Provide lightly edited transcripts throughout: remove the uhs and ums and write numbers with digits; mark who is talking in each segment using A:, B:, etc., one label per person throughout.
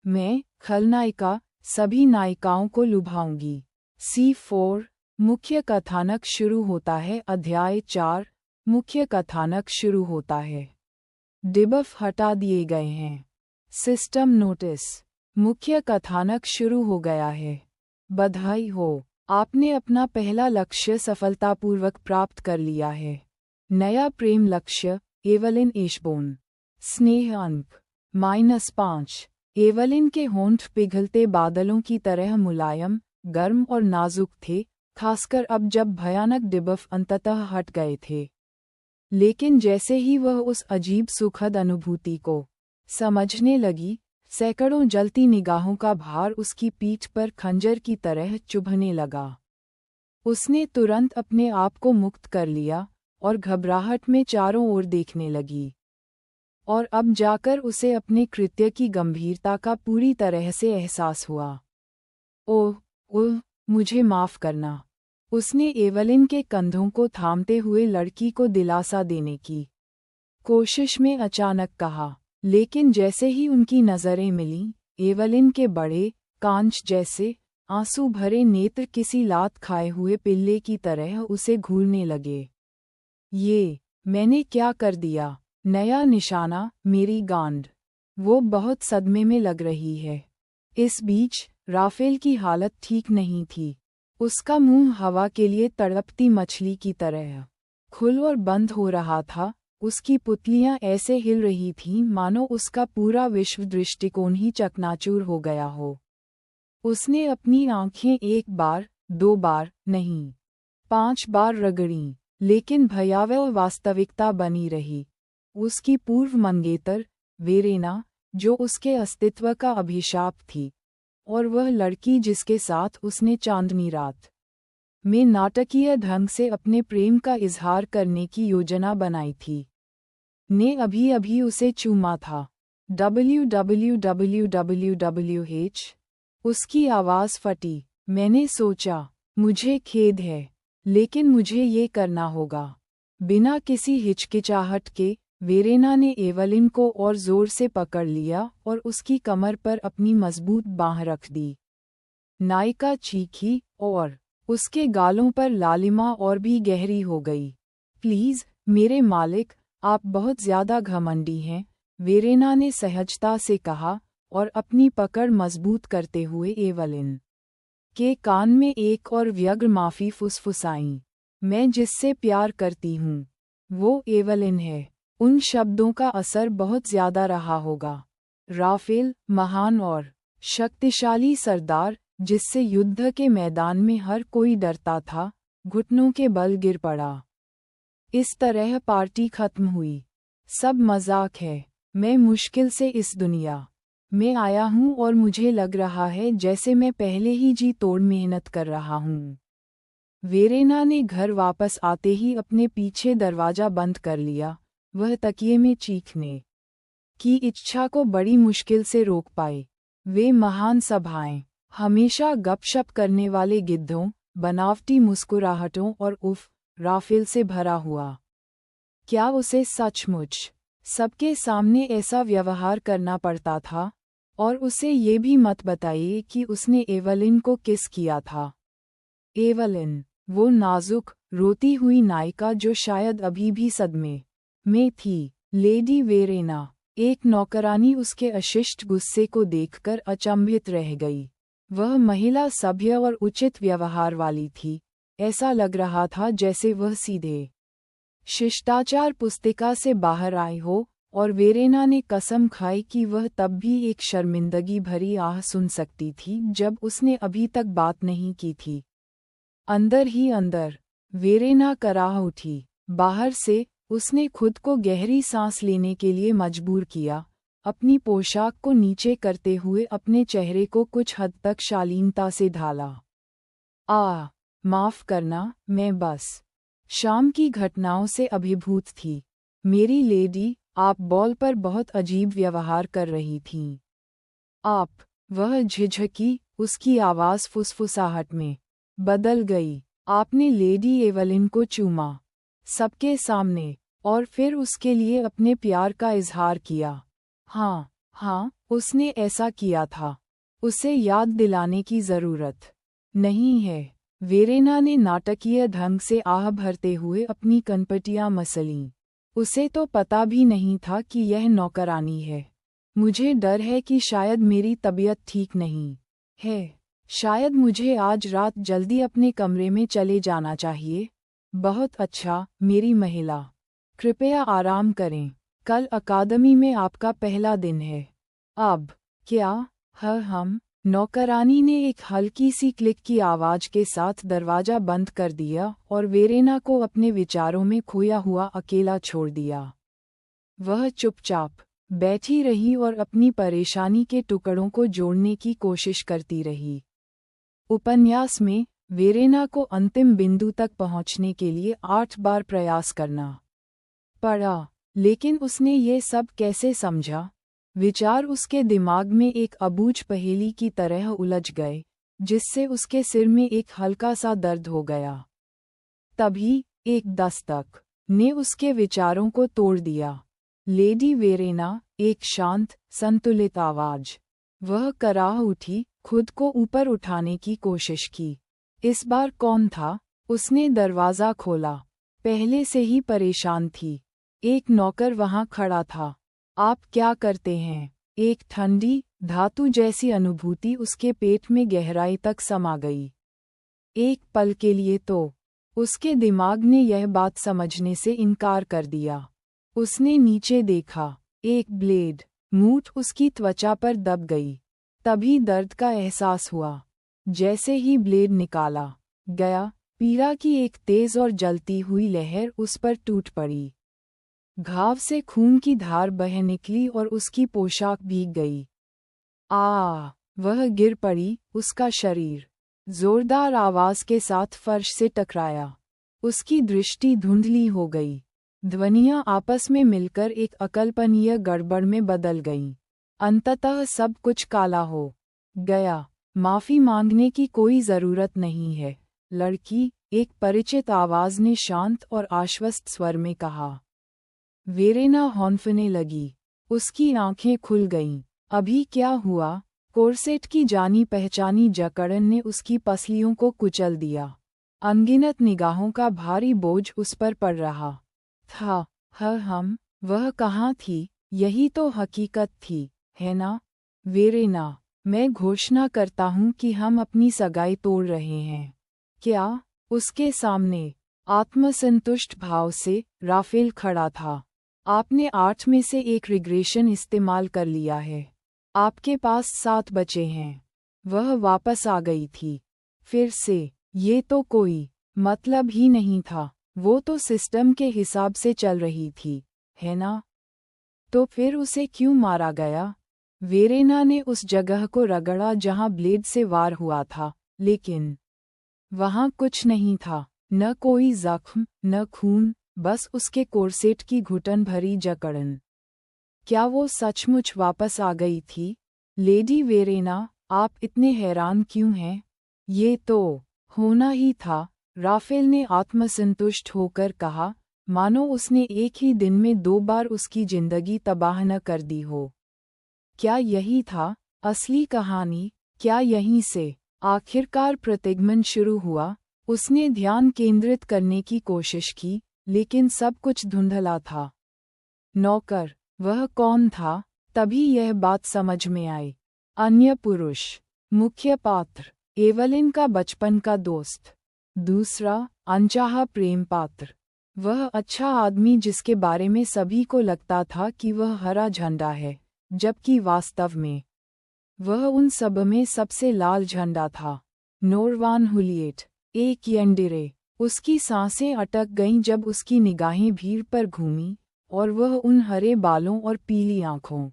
A: मैं, खलनायिका, सभी नायिकाओं को लुभाऊंगी। C4 मुख्य कथानक शुरू होता है। अध्याय 4 मुख्य कथानक शुरू होता है। डिबफ हटा दिए गए हैं। System notice. मुख्य कथानक शुरू हो गया है। बधाई हो, आपने अपना पहला लक्ष्य सफलतापूर्वक प्राप्त कर लिया है। नया प्रेम लक्ष्य, एवलिन एशबोर्न। स्नेह अंक -5। एवलिन के होंठ पिघलते बादलों की तरह मुलायम, गर्म और नाजुक थे, खासकर अब जब भयानक डिबफ अंततः हट गए थे। लेकिन जैसे ही वह उस अजीब सुखद अनुभूति को समझने लगी, सैकड़ों जलती निगाहों का भार उसकी पीठ पर खंजर की तरह चुभने लगा। उसने तुरंत अपने आप को मुक्त कर लिया और घबराहट में चारों ओर देखने लगी। और अब जाकर उसे अपने कृत्य की गंभीरता का पूरी तरह से एहसास हुआ। ओह, मुझे माफ़ करना, उसने एवलिन के कंधों को थामते हुए लड़की को दिलासा देने की कोशिश में अचानक कहा। लेकिन जैसे ही उनकी नज़रें मिलीं, एवलिन के बड़े, कांच जैसे, आंसू भरे नेत्र किसी लात खाए हुए पिल्ले की तरह उसे घूरने लगे। मैंने क्या कर दिया? नया निशाना, मेरी गांड। वो बहुत सदमे में लग रही है। इस बीच राफेल की हालत ठीक नहीं थी। उसका मुंह हवा के लिए तड़पती मछली की तरह खुल और बंद हो रहा था। उसकी पुतलियां ऐसे हिल रही थीं मानो उसका पूरा विश्व दृष्टिकोण ही चकनाचूर हो गया हो। उसने अपनी आंखें 1 बार, 2 बार नहीं, 5 बार रगड़ीं, लेकिन भयावह वास्तविकता बनी रही। उसकी पूर्व मंगेतर, वेरेना, जो उसके अस्तित्व का अभिशाप थी, और वह लड़की जिसके साथ उसने चांदनी रात में नाटकीय ढंग से अपने प्रेम का इजहार करने की योजना बनाई थी, ने अभी अभी उसे चूमा था। WWWWH। उसकी आवाज़ फटी। मैंने सोचा, मुझे खेद है, लेकिन मुझे ये करना होगा। बिना किसी हिचकिचाहट के, वेरेना ने एवलिन को और जोर से पकड़ लिया और उसकी कमर पर अपनी मजबूत बाँह रख दी। नायिका चीखी और उसके गालों पर लालिमा और भी गहरी हो गई। प्लीज़, मेरे मालिक, आप बहुत ज़्यादा घमंडी हैं, वेरेना ने सहजता से कहा और अपनी पकड़ मजबूत करते हुए एवलिन के कान में एक और व्यग्र माफ़ी फुसफुसाई। मैं जिससे प्यार करती हूँ, वो एवलिन है। उन शब्दों का असर बहुत ज़्यादा रहा होगा। राफेल, महान और शक्तिशाली सरदार, जिससे युद्ध के मैदान में हर कोई डरता था, घुटनों के बल गिर पड़ा। इस तरह पार्टी खत्म हुई। सब मजाक है। मैं मुश्किल से इस दुनिया में आया हूँ और मुझे लग रहा है जैसे मैं पहले ही जी तोड़ मेहनत कर रहा हूँ। वेरेना ने घर वापस आते ही अपने पीछे दरवाजा बंद कर लिया। वह तकिए में चीखने की इच्छा को बड़ी मुश्किल से रोक पाए। वे महान सभाएं, हमेशा गपशप करने वाले गिद्धों, बनावटी मुस्कुराहटों और राफेल से भरा हुआ। क्या उसे सचमुच सबके सामने ऐसा व्यवहार करना पड़ता था? और उसे ये भी मत बताइए कि उसने एवलिन को किस किया था। एवलिन, वो नाजुक, रोती हुई नायिका जो शायद अभी भी सदमे में थी। लेडी वेरेना, एक नौकरानी उसके अशिष्ट गुस्से को देखकर अचंभित रह गई। वह महिला सभ्य और उचित व्यवहार वाली थी। ऐसा लग रहा था जैसे वह सीधे शिष्टाचार पुस्तिका से बाहर आई हो, और वेरेना ने कसम खाई कि वह तब भी एक शर्मिंदगी भरी आह सुन सकती थी जब उसने अभी तक बात नहीं की थी। अंदर ही अंदर वेरेना कराह उठी। बाहर से उसने खुद को गहरी सांस लेने के लिए मजबूर किया, अपनी पोशाक को नीचे करते हुए अपने चेहरे को कुछ हद तक शालीनता से ढाला। माफ़ करना, मैं बस शाम की घटनाओं से अभिभूत थी। मेरी लेडी, आप बॉल पर बहुत अजीब व्यवहार कर रही थीं। वह झिझकी, उसकी आवाज़ फुसफुसाहट में बदल गई। आपने लेडी एवलिन को चूमा, सबके सामने, और फिर उसके लिए अपने प्यार का इजहार किया। हाँ, हाँ, उसने ऐसा किया था। उसे याद दिलाने की जरूरत नहीं है। वेरेना ने नाटकीय ढंग से आह भरते हुए अपनी कनपटियां मसलीं। उसे तो पता भी नहीं था कि यह नौकरानी है। मुझे डर है कि शायद मेरी तबीयत ठीक नहीं है। शायद मुझे आज रात जल्दी अपने कमरे में चले जाना चाहिए। बहुत अच्छा, मेरी महिला। कृपया आराम करें। कल अकादमी में आपका पहला दिन है। अब क्या? हम नौकरानी ने एक हल्की सी क्लिक की आवाज के साथ दरवाजा बंद कर दिया और वेरेना को अपने विचारों में खोया हुआ अकेला छोड़ दिया। वह चुपचाप बैठी रही और अपनी परेशानी के टुकड़ों को जोड़ने की कोशिश करती रही। उपन्यास में वेरेना को अंतिम बिंदु तक पहुंचने के लिए 8 बार प्रयास करना पड़ा, लेकिन उसने ये सब कैसे समझा? विचार उसके दिमाग में एक अबूझ पहेली की तरह उलझ गए, जिससे उसके सिर में एक हल्का सा दर्द हो गया। तभी एक दस्तक ने उसके विचारों को तोड़ दिया। लेडी वेरेना, एक शांत, संतुलित आवाज। वह कराह उठी, खुद को ऊपर उठाने की कोशिश की। इस बार कौन था? उसने दरवाज़ा खोला। पहले से ही परेशान थी। एक नौकर वहां खड़ा था। आप क्या करते हैं? एक ठंडी, धातु जैसी अनुभूति उसके पेट में गहराई तक समा गई। एक पल के लिए तो उसके दिमाग ने यह बात समझने से इनकार कर दिया। उसने नीचे देखा। एक ब्लेड मूठ उसकी त्वचा पर दब गई। तभी दर्द का एहसास हुआ। जैसे ही ब्लेड निकाला गया, पीड़ा की एक तेज और जलती हुई लहर उस पर टूट पड़ी। घाव से खून की धार बह निकली और उसकी पोशाक भीग गई। वह गिर पड़ी, उसका शरीर जोरदार आवाज के साथ फर्श से टकराया। उसकी दृष्टि धुंधली हो गई। ध्वनियां आपस में मिलकर एक अकल्पनीय गड़बड़ में बदल गईं। अंततः सब कुछ काला हो गया। माफी मांगने की कोई जरूरत नहीं है, लड़की, एक परिचित आवाज ने शांत और आश्वस्त स्वर में कहा। वेरेना हौंफने लगी। उसकी आंखें खुल गईं। अभी क्या हुआ? कोर्सेट की जानी पहचानी जकड़न ने उसकी पसलियों को कुचल दिया। अनगिनत निगाहों का भारी बोझ उस पर पड़ रहा था। वह कहाँ थी? यही तो हकीकत थी, है ना? वेरेना, मैं घोषणा करता हूँ कि हम अपनी सगाई तोड़ रहे हैं। क्या? उसके सामने आत्मसंतुष्ट भाव से राफेल खड़ा था। आपने 8 में से एक रिग्रेशन इस्तेमाल कर लिया है। आपके पास 7 बचे हैं। वह वापस आ गई थी। फिर से, ये तो कोई मतलब ही नहीं था। वो तो सिस्टम के हिसाब से चल रही थी, है ना? तो फिर उसे क्यों मारा गया? वेरेना ने उस जगह को रगड़ा जहां ब्लेड से वार हुआ था, लेकिन वहां कुछ नहीं था। न कोई जख्म, न खून, बस उसके कोर्सेट की घुटन भरी जकड़न। क्या वो सचमुच वापस आ गई थी? लेडी वेरेना, आप इतने हैरान क्यों हैं? ये तो होना ही था, राफेल ने आत्मसंतुष्ट होकर कहा, मानो उसने एक ही दिन में 2 बार उसकी जिंदगी तबाह न कर दी हो। क्या यही था असली कहानी? क्या यहीं से आखिरकार प्रतिगमन शुरू हुआ? उसने ध्यान केंद्रित करने की कोशिश की, लेकिन सब कुछ धुंधला था। नौकर, वह कौन था? तभी यह बात समझ में आई। अन्य पुरुष। मुख्य पात्र, एवलिन का बचपन का दोस्त। दूसरा, अनचाहा प्रेम पात्र। वह अच्छा आदमी जिसके बारे में सभी को लगता था कि वह हरा झंडा है, जबकि वास्तव में वह उन सब में सबसे लाल झंडा था। नोरवान हुलिएट, एक यंडिरे। उसकी सांसें अटक गईं जब उसकी निगाहें भीड़ पर घूमीं, और वह उन हरे बालों और पीली आंखों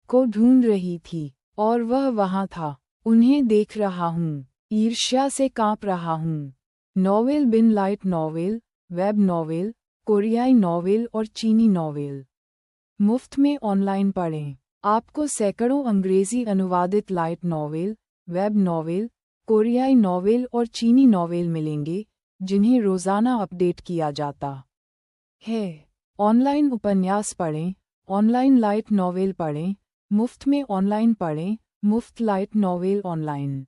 A: को ढूंढ रही थी। और वह वहां था। उन्हें देख रहा हूँ, ईर्ष्या से कांप रहा हूँ। नॉवेल बिन लाइट नॉवेल, वेब नॉवेल, कोरियाई नॉवेल और चीनी नॉवेल मुफ्त में ऑनलाइन पढ़ें। आपको सैकड़ों अंग्रेजी अनुवादित लाइट नॉवेल, वेब नॉवेल, कोरियाई नॉवेल और चीनी नॉवेल मिलेंगे, जिन्हें रोज़ाना अपडेट किया जाता है। ऑनलाइन उपन्यास पढ़ें, ऑनलाइन लाइट नॉवेल पढ़ें, मुफ्त में ऑनलाइन पढ़ें, मुफ्त लाइट नॉवेल ऑनलाइन।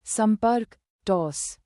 A: संपर्क टॉस।